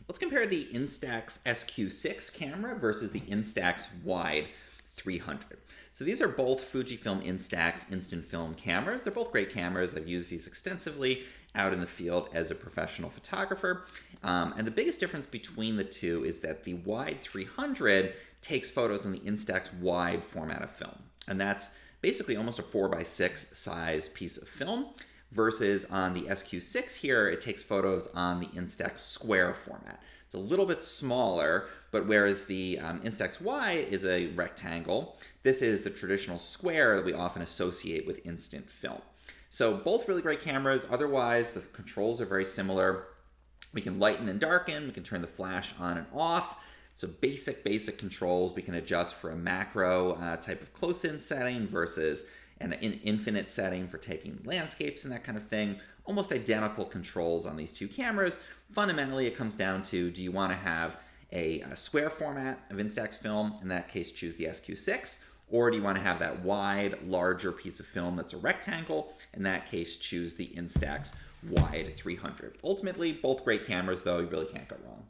Let's compare the Instax SQ6 camera versus the Instax Wide 300. So these are both Fujifilm Instax instant film cameras. They're both great cameras. I've used these extensively out in the field as a professional photographer. And the biggest difference between the two is that the Wide 300 takes photos in the Instax Wide format of film. And that's basically almost a 4x6 size piece of film, versus on the SQ6 here, it takes photos on the Instax Square format. It's a little bit smaller, but whereas the Instax Wide is a rectangle, this is the traditional square that we often associate with instant film. So both really great cameras. Otherwise, the controls are very similar. We can lighten and darken. We can turn the flash on and off. So basic controls. We can adjust for a macro type of close-in setting versus an infinite setting for taking landscapes and that kind of thing. Almost identical controls on these two cameras. Fundamentally, it comes down to, do you want to have a square format of Instax film? In that case, choose the SQ6. Or do you want to have that wide, larger piece of film that's a rectangle? In that case, choose the Instax Wide 300. Ultimately, both great cameras, though. You really can't go wrong.